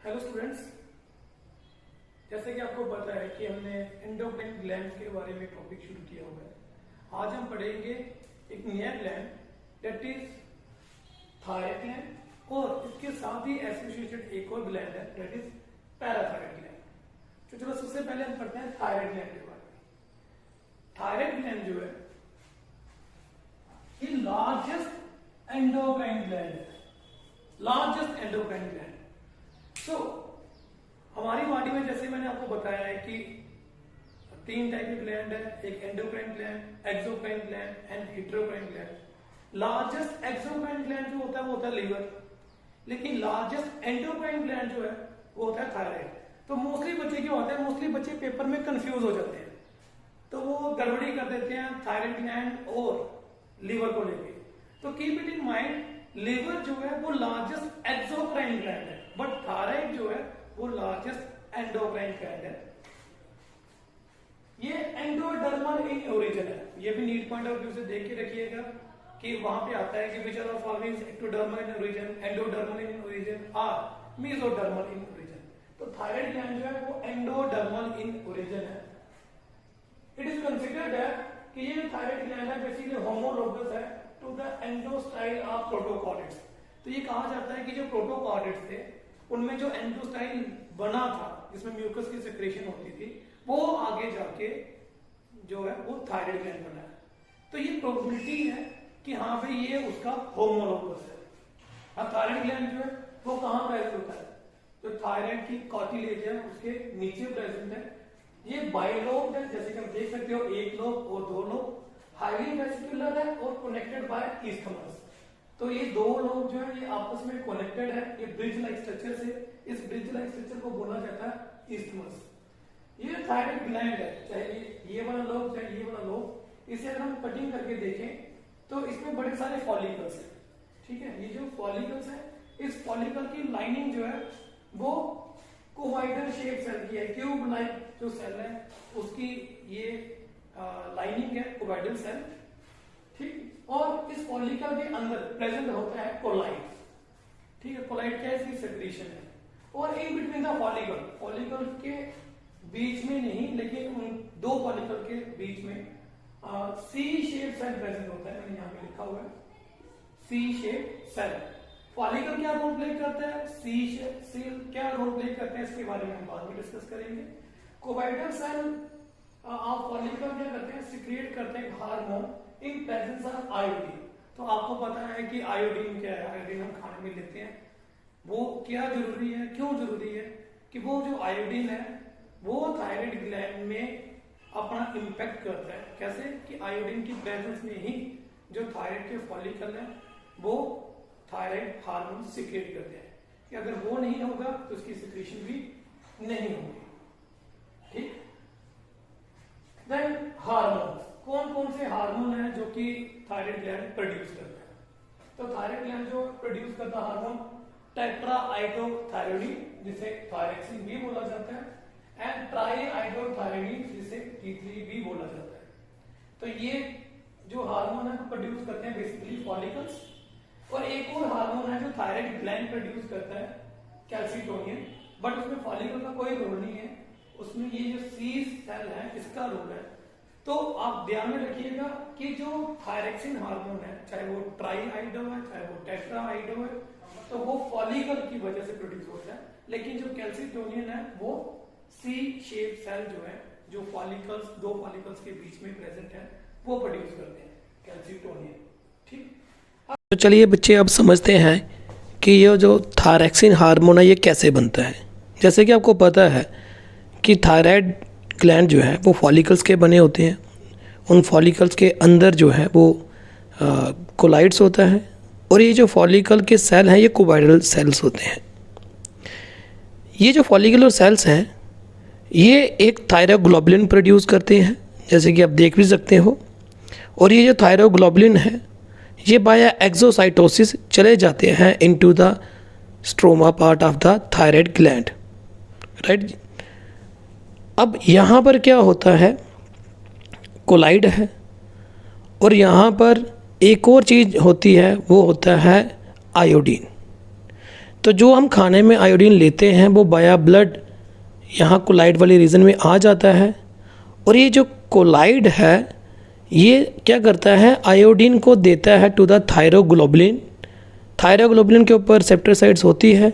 Hello students, जैसे कि आपको पता है कि हमने एंडोक्राइन ग्लैंड के बारे में टॉपिक शुरू किया हुआ है। आज हम पढ़ेंगे एक नया gland that is thyroid gland और इसके साथ ही एसोसिएटेड एक और ग्लैंड है दैट इज पैराथायराइड ग्लैंड। तो चलो सबसे पहले हम पढ़ते हैं थायराइड ग्लैंड के बारे में। थायराइड ग्लैंड जो है ये लार्जेस्ट एंडोक्राइन ग्लैंड है, लार्जेस्ट एंडोक्राइन ग्लैंड। तो हमारी बॉडी में जैसे मैंने आपको बताया है कि तीन टाइप के ग्लैंड है, एक endocrine gland, exocrine gland and heterocrine gland. Largest exocrine gland जो होता है वो होता है लीवर, लेकिन लार्जेस्ट एंडोक्राइन ग्लैंड जो है वो होता है थायराइड। तो मोस्टली बच्चे क्या होता है, मोस्टली बच्चे पेपर में कंफ्यूज हो जाते हैं, तो वो गड़बड़ी कर देते हैं थायराइड ग्लैंड और लीवर को लेके। तो keep it in mind, liver जो है वो लार्जेस्ट एक्सोक्राइन ग्लैंड है, बट थायराइड जो है वो लार्जेस्ट एंडोक्राइन ग्लैंड है। ये एंडोडर्मल इन ओरिजिन है, ये भी नीट पॉइंट ऑफ व्यू से देख के रखिएगा कि वहां पे आता है कि which are following ectodermal in origin, endodermal in origin और मेसोडर्मल इन ओरिजिन। तो थायराइड ग्लैंड जो है वो एंडोडर्मल इन ओरिजिन है। इट इज कंसिडर्ड है कि ये थायराइड ग्लैंड है बेसिकली होमोलोगस है to the endostyle of protochordates. तो ये कहा जाता है कि जो प्रोटोकॉर्डेट्स थे उनमें जो एंडोस्टाइल बना था जिसमें म्यूकस की सेक्रेशन होती थी, वो आगे जाके जो है वो थायराइड ग्लैंड बना है। तो ये प्रोबेबिलिटी है कि हाँ भाई ये उसका होमोलोगस है। अब थायराइड ग्लैंड जो है वो कहाँ प्रेजेंट होता है, जो थायराइड की कार्टिलेज है उसके नीचे प्रेजेंट है। ये बाइलोब है, जैसे कि हम देख सकते हो एक लोब और दो लोब, हाईली वेसिकुलर है और कनेक्टेड बाय ईस्थमस। तो ये दो लोब जो है ये आपस में कनेक्टेड है, ये ब्रिज लाइक स्ट्रक्चर से, इस ब्रिज लाइक स्ट्रक्चर को बोला जाता है ईस्थमस। ये थायराइड ग्लैंड है, चाहे ये वाला लोब चाहे ये वाला लोब। इसे अगर हम कटिंग करके देखें तो इसमें बड़े सारे फॉलिकल्स हैं, ठीक है। ये जो फॉलिकल्स है, इस फॉलिकल की लाइनिंग जो है वो कोवाइडल शेप सेल की है, क्यूब लाइक जो सेल है उसकी ये लाइनिंग है कोवाइडल सेल, ठीक। और इस फॉलिकल के अंदर प्रेजेंट होता है कोलाइड, ठीक है। कोलाइड क्या है, इसकी सेक्रेशन है। और in between the follicle, follicle के बीच में नहीं लेकिन उन दो फॉलिकल के बीच में सी शेप सेल प्रेजेंट होता है, मैंने यहाँ पे लिखा हुआ है सी शेप सेल। फॉलिकल क्या रोल प्ले करता है, सी शेप सेल क्या रोल प्ले करते हैं, इसके बारे में हम बाद में डिस्कस करेंगे। कोवाइडल सेल आप फॉलिकल क्या करते हैं, सिक्रिएट करते हैं hormone in presence of iodine. तो आपको पता है कि आयोडीन क्या है, आयोडीन हम खाने में लेते हैं। वो क्या जरूरी है, क्यों जरूरी है कि वो जो आयोडीन है वो थायराइड ग्लैंड में अपना इंपैक्ट करता है। कैसे कि आयोडीन की प्रेजेंस में ही जो थायराइड के फॉलिकल है वो थायराइड हार्मोन सिक्रिएट करते हैं, कि अगर वो नहीं होगा तो उसकी सिक्रेशन भी नहीं होगी, ठीक। देन हार्मोन, कौन कौन से हार्मोन है जो कि थायराइड ग्लैंड प्रोड्यूस करता है। तो थायराइड ग्लैंड जो प्रोड्यूस करता हार्मोन टेट्राआइडोथायरोडीन, जिसे थायरॉक्सिन भी बोला जाता है, एंड ट्राईआइडोथायरोडीन, जिसे T3 भी बोला जाता है। तो ये जो हार्मोन है वो प्रोड्यूस करते हैं बेसिकली फॉलिकल्स। और एक और हार्मोन है जो थायराइड ग्लैंड प्रोड्यूस करता है, कैल्सिटोनिन, बट उसमें फॉलिकल का कोई रोल नहीं है, उसमें ये जो सी सेल है इसका रोल है। तो आप ध्यान में रखिएगा कि जो थायरॉक्सिन हार्मोन है, चाहे वो ट्राईआइडो है चाहे वो टेट्राआइडो है, तो वो फॉलिकल की वजह से प्रोड्यूस होता है। लेकिन जो कैल्सिटोनिन है वो सी शेप सेल जो है, जो फॉलिकल्स, दो फॉलिकल्स के बीच में प्रेजेंट है, वो प्रोड्यूस करते हैं कैल्सिटोनिन, ठीक। तो चलिए बच्चे अब समझते हैं कि ये जो थायरॉक्सिन हार्मोन है ये कैसे बनता है। जैसे कि आपको पता है कि थायराइड ग्लैंड जो है वो फॉलिकल्स के बने होते हैं। उन फॉलिकल्स के अंदर जो है वो कोलाइड्स होता है, और ये जो फॉलिकल के सेल हैं ये कोवाइडल सेल्स होते हैं। ये जो फॉलिकुलर सेल्स हैं ये एक थायरोग्लोबुलिन प्रोड्यूस करते हैं, जैसे कि आप देख भी सकते हो। और ये जो थायरोग्लोबुलिन है ये बाय एक्सोसाइटोसिस चले जाते हैं into the stroma part of the thyroid gland, right. अब यहाँ पर क्या होता है, कोलाइड है, और यहाँ पर एक और चीज़ होती है वो होता है आयोडीन। तो जो हम खाने में आयोडीन लेते हैं वो बाया ब्लड यहाँ कोलाइड वाले रीजन में आ जाता है, और ये जो कोलाइड है ये क्या करता है, आयोडीन को देता है टू द थायरोग्लोबुलिन। थायरोग्लोबुलिन के ऊपर रिसेप्टर साइट्स होती है,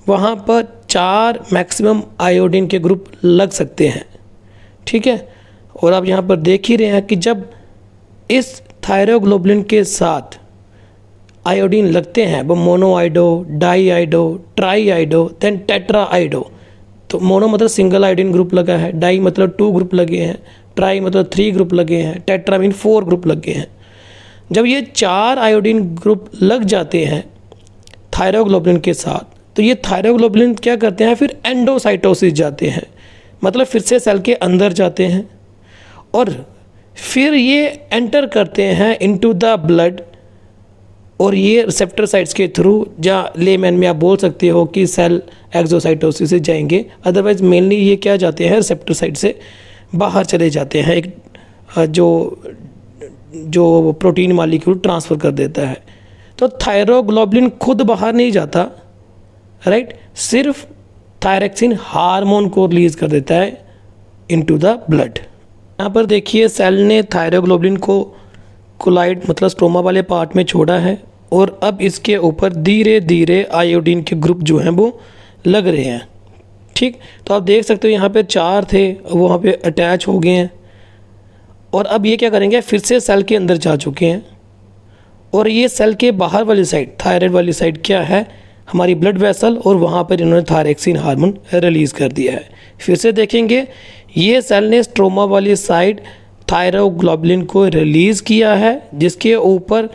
वहाँ पर 4 मैक्सिमम आयोडीन के ग्रुप लग सकते हैं, ठीक है। और आप यहाँ पर देख ही रहे हैं कि जब इस थायरोग्लोबुलिन के साथ आयोडीन लगते हैं वो मोनोआइडो, डाईआइडो, ट्राईआइडो, देन टेट्राआइडो। तो मोनो मतलब सिंगल आयोडीन ग्रुप लगा है, डाई मतलब 2 ग्रुप लगे हैं, ट्राई मतलब 3 ग्रुप लगे हैं, टेट्रा मीन 4 ग्रुप लगे हैं। जब ये 4 आयोडीन ग्रुप लग जाते हैं थायरोग्लोबुलिन के साथ, तो ये थायरोग्लोबुलिन क्या करते हैं, फिर एंडोसाइटोसिस जाते हैं, मतलब फिर से सेल के अंदर जाते हैं और फिर ये एंटर करते हैं इनटू द ब्लड, और ये रिसेप्टर साइट्स के थ्रू, जहाँ लेमैन में आप बोल सकते हो कि सेल एक्सोसाइटोसिस से जाएंगे, अदरवाइज मेनली ये क्या जाते हैं, रिसेप्टर साइट से बाहर चले जाते हैं, एक जो प्रोटीन मालिक्यूल ट्रांसफ़र कर देता है। तो थायरोग्लोबुलिन खुद बाहर नहीं जाता, राइट, सिर्फ थायरक्सिन हार्मोन को रिलीज कर देता है इनटू द ब्लड। यहाँ पर देखिए सेल ने थायरोग्लोबुलिन को कोलाइड मतलब स्ट्रोमा वाले पार्ट में छोड़ा है, और अब इसके ऊपर धीरे धीरे आयोडीन के ग्रुप जो हैं वो लग रहे हैं, ठीक। तो आप देख सकते हो यहाँ पे 4 थे, वहाँ पे अटैच हो गए हैं, और अब ये क्या करेंगे, फिर से सेल के अंदर जा चुके हैं, और ये सेल के बाहर वाली साइड, थायराइड वाली साइड क्या है, हमारी ब्लड वेसल, और वहाँ पर इन्होंने थायरक्सिन हार्मोन रिलीज़ कर दिया है। फिर से देखेंगे, ये सेल ने स्ट्रोमा वाली साइड थायरोग्लोबुलिन को रिलीज़ किया है, जिसके ऊपर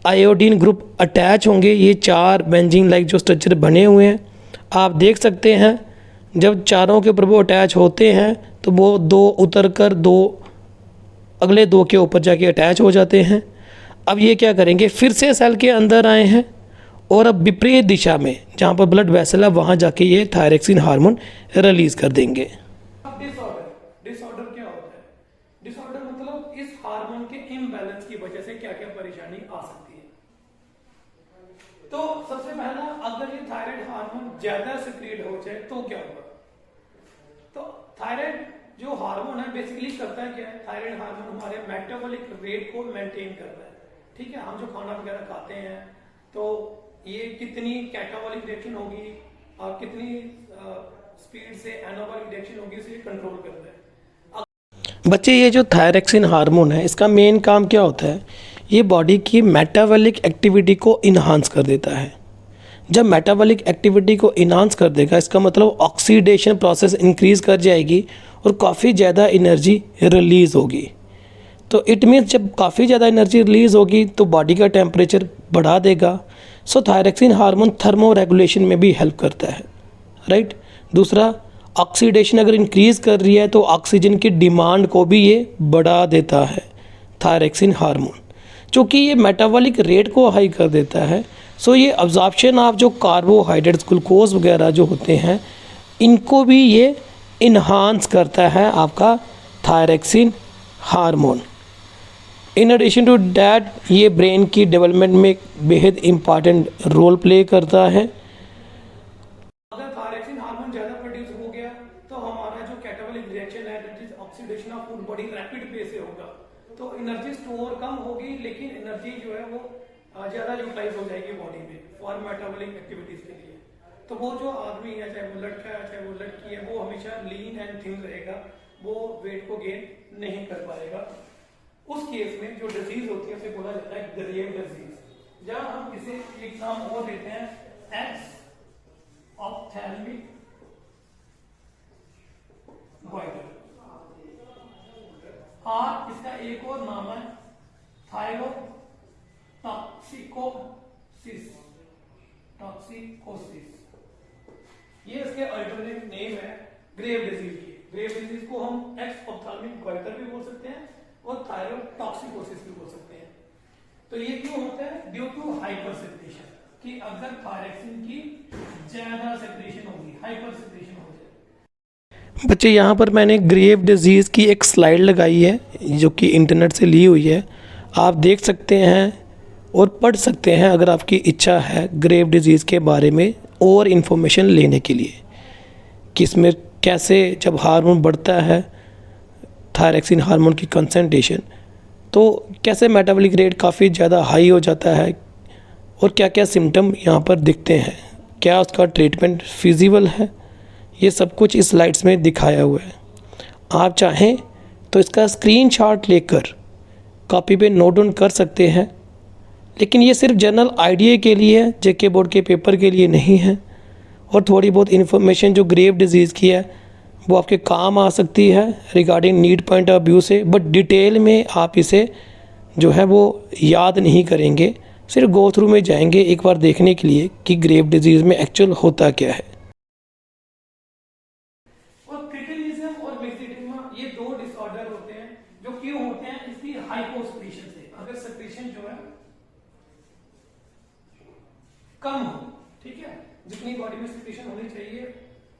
आयोडीन ग्रुप अटैच होंगे। ये 4 बेंजीन लाइक जो स्ट्रक्चर बने हुए हैं आप देख सकते हैं। जब चारों के ऊपर वो अटैच होते हैं तो वो 2 उतर कर 2 अगले 2 के ऊपर जाके अटैच हो जाते हैं। अब ये क्या करेंगे, फिर से सेल के अंदर आए हैं, और अब विपरीत दिशा में जहाँ पर ब्लड वेसल है वहाँ जाके ये थायरक्सिन हार्मोन रिलीज़ कर देंगे। डिसऑर्डर क्या होता है? डिसऑर्डर मतलब इस हार्मोन के इम्बैलेंस की वजह से क्या क्या परेशानी आ सकती है। तो सबसे पहला, अगर ये थायराइड हार्मोन ज्यादा सिक्रीट हो जाए तो क्या होगा? तो थायराइड जो हार्मोन है बेसिकली करता है क्या है, थायराइड हार्मोन हमारे मेटाबॉलिक रेट को मेंटेन करता है, ठीक है। हम जो खाना वगैरह खाते हैं तो ये कितनी कैटाबॉलिक रिएक्शन होगी और कितनी स्पीड से एनाबॉलिक रिएक्शन होगी, इसे कंट्रोल करता है। बच्चे, ये जो थायरक्सिन हार्मोन है इसका मेन काम क्या होता है, ये बॉडी की मेटाबॉलिक एक्टिविटी को इन्हांस कर देता है। जब मेटाबॉलिक एक्टिविटी को इन्हांस कर देगा, इसका मतलब ऑक्सीडेशन प्रोसेस इंक्रीज कर जाएगी और काफ़ी ज़्यादा एनर्जी रिलीज़ होगी। तो इट मीन्स जब काफ़ी ज़्यादा एनर्जी रिलीज़ होगी तो बॉडी का टेम्परेचर बढ़ा देगा। सो थायरक्सिन हार्मोन थर्मो रेगुलेशन में भी हेल्प करता है, राइट। दूसरा, ऑक्सीडेशन अगर इंक्रीज़ कर रही है तो ऑक्सीजन की डिमांड को भी ये बढ़ा देता है थायरक्सिन हार्मोन, चूँकि ये मेटाबॉलिक रेट को हाई कर देता है। सो ये अब्जॉर्प्शन ऑफ जो कार्बोहाइड्रेट्स, ग्लूकोज वगैरह जो होते हैं, इनको भी ये इन्हांस करता है आपका thyroxine hormone. In addition to that ये ब्रेन की डेवलपमेंट में बेहद इम्पॉर्टेंट रोल प्ले करता है। अगर थायरक्सिन हार्मोन ज्यादा प्रोड्यूस हो गया तो हमारा जो कैटाबॉलिक रिएक्शन है, that is oxidation of food, बड़ी रैपिड पेस से होगा, तो एनर्जी स्टोर कम होगी, लेकिन एनर्जी जो है वो ज्यादा यूटिलाइज हो जाएगी बॉडी में फॉर मेटाबॉलिक एक्टिविटीज के लिए। तो वो जो आदमी है, चाहे वो लड़का है चाहे वो लड़की है, वो हमेशा लीन एंड थिन रहेगा, वो वेट को गेन नहीं कर पाएगा। उस केस में जो डिजीज होती है उसे बोला जाता है ग्रेव डिजीज, जहां हम इसे एक नाम और देते हैं एक्स ऑप्थेल्मिक गॉइटर, और इसका एक और नाम है थायरोटॉक्सिकोसिस। ये इसके अल्टरनेट नेम है ग्रेव डिजीज की। ग्रेव डिजीज को हम एक्स ऑप्थेल्मिक गॉइटर भी बोल सकते हैं और थायरोटॉक्सिकोसिस भी बोल सकते हैं। तो ये क्यों होता है? ड्यू टू हाइपर सेक्रेशन, कि अगर थायरक्सिन की ज्यादा सेक्रेशन होगी, हाइपर सेक्रेशन हो जाए। बच्चे, यहाँ पर मैंने ग्रेव डिजीज़ की एक स्लाइड लगाई है जो कि इंटरनेट से ली हुई है, आप देख सकते हैं। और पढ़ सकते हैं अगर आपकी इच्छा है ग्रेव डिजीज़ के बारे में और इन्फॉर्मेशन लेने के लिए, कि इसमें कैसे जब हार्मोन बढ़ता है थायरॉक्सिन हार्मोन की कंसंट्रेशन, तो कैसे मेटाबॉलिक रेट काफ़ी ज़्यादा हाई हो जाता है और क्या क्या सिम्टम यहाँ पर दिखते हैं, क्या उसका ट्रीटमेंट फिजिबल है, ये सब कुछ इस स्लाइड्स में दिखाया हुआ है। आप चाहें तो इसका स्क्रीनशॉट लेकर कॉपी पे नोट डाउन कर सकते हैं, लेकिन ये सिर्फ जनरल आइडिया के लिए है, जेके बोर्ड के पेपर के लिए नहीं है। और थोड़ी बहुत इन्फॉर्मेशन जो ग्रेव डिजीज़ की है वो आपके काम आ सकती है regarding need point of view से, बट डिटेल में आप इसे जो है वो याद नहीं करेंगे, सिर्फ गो थ्रू में जाएंगे एक बार देखने के लिए कि ग्रेव डिजीज़ में एक्चुअल होता क्या है। और क्रिटिनिज्म और मिक्सिडिमा ये दो डिसऑर्डर होते हैं जो क्यों होते हैं, इसकी हाइपोसेक्रेशन से। अगर सेक्रेशन जो है कम हो, ठीक है, जितनी बॉडी में सेक्रेशन होनी चाहिए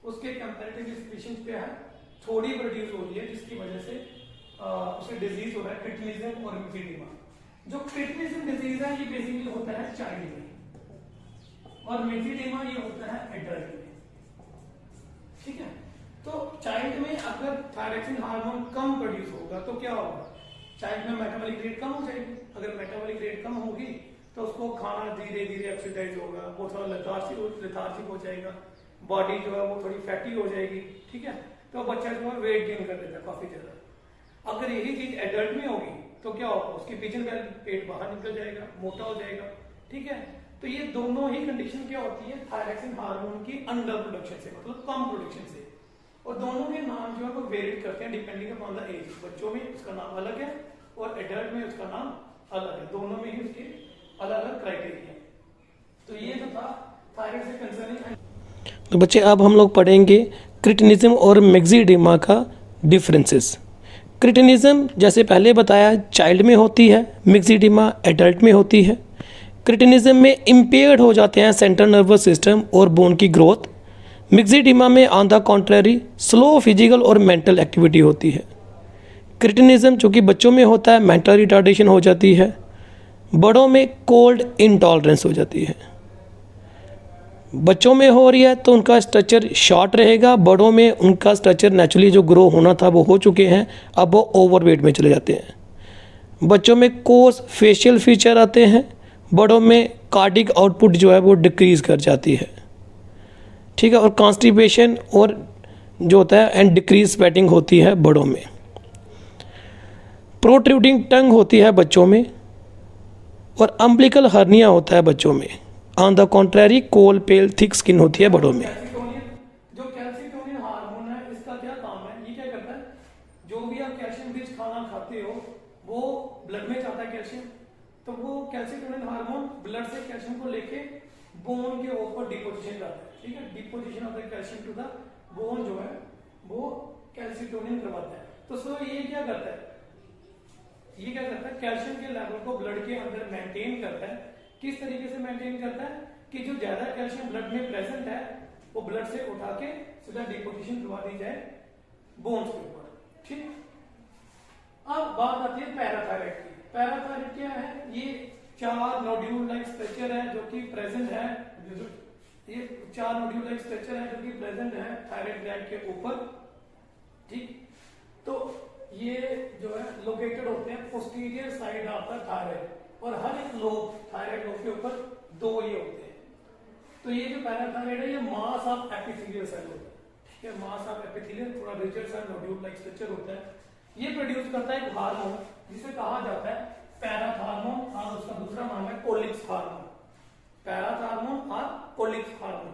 उसके कंपैरेटिवली सेक्रेशन क्या है थोड़ी प्रोड्यूस हो रही है, जिसकी वजह से उसे डिजीज हो रहा है क्रिटिनिज्म और मिक्सिडिमा। जो क्रिटिनिज्म डिजीज है ये बेसिकली होता है चाइल्ड में और मिक्सिडिमा ये होता है एडल्ट में, ठीक है। तो चाइल्ड में अगर थायरॉक्सिन हार्मोन कम प्रोड्यूस होगा तो क्या होगा, चाइल्ड में मेटाबॉलिक रेट कम हो जाएगी। अगर मेटाबॉलिक रेट कम होगी तो उसको खाना धीरे धीरे ऑक्सीडाइज होगा, वो थोड़ा लेथार्जिक हो जाएगा, बॉडी जो है वो थोड़ी फैटी हो जाएगी, ठीक है। तो बच्चा जो है वेट गेन कर देता है काफी ज्यादा। अगर यही चीज एडल्ट में होगी तो क्या होगा, उसकी पिजन वेल पेट बाहर निकल जाएगा, मोटा हो जाएगा, ठीक है। तो ये दोनों ही कंडीशन क्या होती है थायरॉक्सिन हार्मोन की अंडर प्रोडक्शन से, मतलब कम प्रोडक्शन से। और दोनों के नाम जो है वो वेरी करते हैं डिपेंडिंग अपॉन द एज। बच्चों में उसका नाम अलग है और एडल्ट में उसका नाम अलग है, दोनों में ही उसके अलग अलग क्राइटेरिया। तो ये जो था थायराइड से कंसर्निंग। तो बच्चे अब हम लोग पढ़ेंगे क्रिटिनिज्म और मिक्सिडिमा का डिफरेंसेस। क्रिटिनिज्म जैसे पहले बताया चाइल्ड में होती है, मिक्सिडिमा एडल्ट में होती है। क्रिटिनिज्म में इम्पेयर्ड हो जाते हैं सेंट्रल नर्वस सिस्टम और बोन की ग्रोथ। मिक्सिडिमा में on the contrary slow physical और मेंटल एक्टिविटी होती है। क्रिटिनिज्म जो कि बच्चों में होता है मेंटल रिटार्डेशन हो जाती है, बड़ों में कोल्ड इंटॉलरेंस हो जाती है। बच्चों में हो रही है तो उनका स्ट्रक्चर शॉर्ट रहेगा, बड़ों में उनका स्ट्रक्चर नेचुरली जो ग्रो होना था वो हो चुके हैं, अब वो ओवरवेट में चले जाते हैं। बच्चों में कोर्स फेशियल फीचर आते हैं, बड़ों में कार्डिक आउटपुट जो है वो डिक्रीज कर जाती है, ठीक है। और कॉन्स्टिपेशन और जो होता है एंड डिक्रीज स्वेटिंग होती है बड़ों में। प्रोट्रूडिंग टंग होती है बच्चों में और अम्बिलिकल हर्निया होता है बच्चों में। On the contrary cold pale thick skin होती है बड़ों में। जो कैल्सिटोनिन हार्मोन है इसका क्या काम है, ये क्या करता है, जो भी आप कैल्शियम रिच खाना खाते हो वो ब्लड में जाता है कैल्शियम, तो वो कैल्सिटोनिन हार्मोन ब्लड से कैल्शियम को लेके बोन के ऊपर डिपोजिशन करता है, ठीक है। Deposition of the calcium to the bone जो है वो कैल्सिटोनिन करवाता है। तो सो ये क्या करता है, ये क्या करता है कैल्शियम के लेवल को ब्लड के अंदर मेंटेन करता है। किस तरीके से मेंटेन करता है कि जो ज्यादा कैल्शियम ब्लड में प्रेजेंट है वो ब्लड से उठा के सीधा डिपोजिशन करवा दी जाए बोन्स के ऊपर, ठीक। अब बात आती है पैराथायराइड की। पैराथायराइड क्या है, ये 4 नोड्यूल लाइक स्ट्रक्चर है जो कि प्रेजेंट है, ये 4 नोड्यूल लाइक स्ट्रक्चर है जो कि प्रेजेंट है थायराइड ग्लैंड के ऊपर, ठीक। तो ये जो है लोकेटेड होते हैं posterior side of the thyroid, और हर एक लोब थायराइड लोब के ऊपर 2 ये होते हैं। तो ये जो पैराथायराइड है ये मास ऑफ एपिथेलियल सेल होता है, ठीक है। मास ऑफ एपिथेलियल थोड़ा रिचर सा नोड्यूल लाइक स्ट्रक्चर होता है। ये प्रोड्यूस करता है एक हार्मोन जिसे कहा जाता है पैराथार्मोन, और उसका दूसरा नाम है कोलिक्स हार्मोन। पैराथार्मोन और कोलिक्स हार्मोन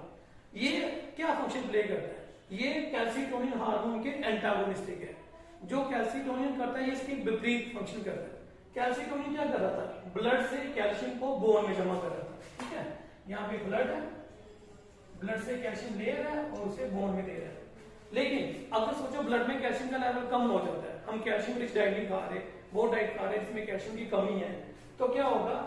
ये क्या फंक्शन प्ले करता है, ये कैल्सिटोनिन हार्मोन के एंटागोनिस्टिक है। जो कैल्सिटोनिन करता है ये इसकी विपरीत फंक्शन करता है। कैल्सिटोनिन क्या कर रहा था, ब्लड से कैल्शियम को बोन में जमा कर रहा था, ठीक है। यहाँ पे ब्लड है, ब्लड से कैल्शियम ले रहा है और उसे बोन में दे रहा है। लेकिन अगर सोचो ब्लड में कैल्शियम का लेवल कम हो जाता है, हम कैल्शियम रिच डाइट नहीं खा रहे, वो डाइट खा रहे जिसमें कैल्शियम की कमी है, तो क्या होगा,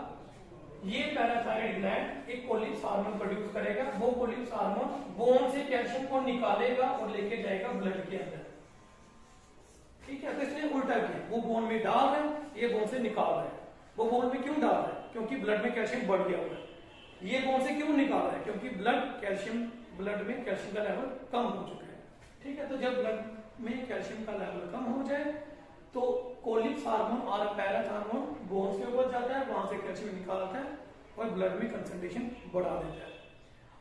ये पैराथायराइड ग्लैंड एक कोलिक्स हार्मोन प्रोड्यूस करेगा। वो कोलिक्स हार्मोन बोन से कैल्शियम को निकालेगा और लेके जाएगा ब्लड के अंदर, ठीक है। तो इसने उल्टा किया, वो बोन में डाल रहा है, ये बोन से निकाल रहा है। वो बोन में क्यों डाल रहा है, क्योंकि ब्लड में कैल्शियम बढ़ गया हुआ है। ये बोन से क्यों निकाल रहा है? क्योंकि ब्लड में कैल्शियम का लेवल कम हो चुका है। ठीक है, तो जब ब्लड में कैल्शियम का लेवल कम हो जाए तो कोलिक्स हार्मोन और पैरेथ हार्मोन बोन से ऊपर जाता है, वहां से कैल्शियम निकालता है और ब्लड में कंसंट्रेशन बढ़ा देता है।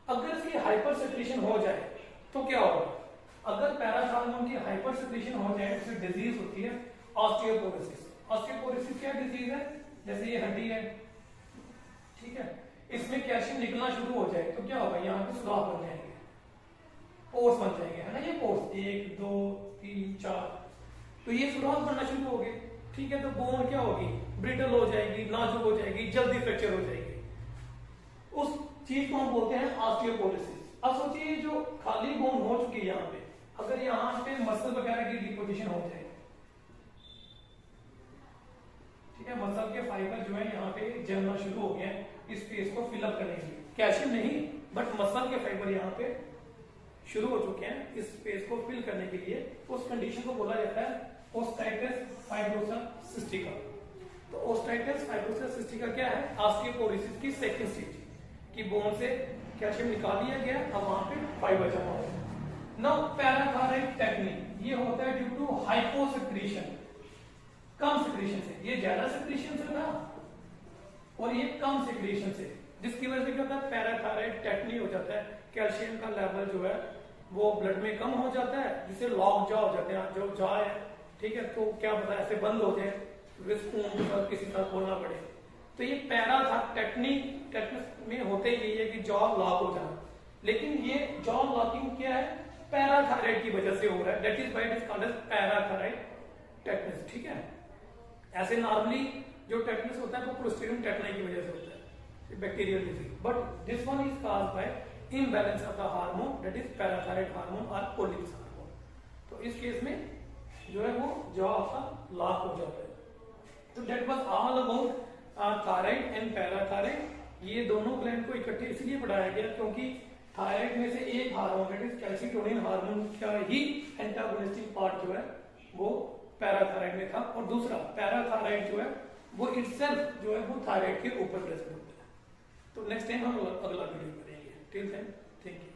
अगर इसकी हाइपर सेक्रेशन हो जाए तो क्या होगा? अगर पैरेथ हार्मोन की हाइपर सेक्रेशन हो जाए तो डिजीज होती है ऑस्टियोपोरोसिस। ऑस्टियोपोरोसिस क्या डिजीज है? जैसे ये हड्डी है, ठीक है, इसमें कैल्शियम निकलना शुरू हो जाए तो क्या होगा? यहाँ पे सुराख बन जाएंगे, पोर्स बन जाएंगे, है ना, ये पोर्स 1 2 3 4, तो ये सुराख बनना शुरू हो गए। ठीक है, तो बोन क्या होगी? ब्रिटल हो जाएगी, नाजुक हो जाएगी, जल्दी फ्रैक्चर हो जाएगी। उस चीज को हम बोलते हैं ऑस्टियोपोरोसिस। अब सोचिए जो खाली बोन हो चुकी है यहाँ पे, अगर यहाँ पे मसल वगैरह की डिपोजिशन हो जाए, ठीक है, मसल के फाइबर जो है यहाँ पे जलना शुरू हो गए इस स्पेस को फिलअप करने के लिए, कैल्शियम नहीं बट मसल के फाइबर यहाँ पे शुरू हो चुके हैं इस स्पेस को फिल करने के लिए, उस कंडीशन को बोला जाता है ओस्टाइटिस फाइब्रोसा सिस्टिका। तो ओस्टाइटिस फाइब्रोसा सिस्टिका क्या है? ऑस्टियोपोरोसिस की सेकंड स्टेज, कि बोन से कैल्शियम निकाल दिया गया, अब वहां पे फाइबर जमा हो गया। नाउ पैराथायरॉइड टेक्निक, ये होता है ड्यू टू हाइपोसेक्रेशन, कम सेक्रेशन से, ये ज्यादा सेक्रेशन से था और ये कम सेक्रेशन से, जिसकी वजह से क्या होता है? पैराथायरॉइड टेक्निक हो जाता है, कैल्शियम का लेवल जो है वो ब्लड में कम हो जाता है, जिससे लॉक जॉ हो जाते हैं, जो जॉ है, ठीक है, तो क्या पता ऐसे बंद हो जाए, किसी तरह खोलना पड़े। तो ये टेक्निक में होते ही यही है कि जॉ लॉक हो जाना, लेकिन ये जॉ लॉकिंग क्या है? पैराथायरॉइड की वजह से हो रहा है, that is why it is called as parathyroid tetanus. ठीक है, ऐसे नॉर्मली जो टेटनस होता है वो क्लोस्ट्रीडियम टेटनी की वजह से होता है, bacterial disease, but this one is caused by imbalance of the hormone, that is parathyroid hormone और कोलिक्स हार्मोन। तो इस केस में जो है वो जॉ आपका लॉक हो जाता है। तो that was all about thyroid and parathyroid. ये दोनों ग्लैंड को इकट्ठे इसलिए बढ़ाया गया क्योंकि थायराइड में से एक hormone that is calcitonin hormone का ही एंटागोनिस्टिक पार्ट जो है वो पैराथायराइड में था, और दूसरा पैराथायराइड जो है वो इटसेल्फ जो है वो थायराइड के ऊपर प्रेजेंट होता है। तो नेक्स्ट टाइम हम अगला वीडियो करेंगे। Till then thank you.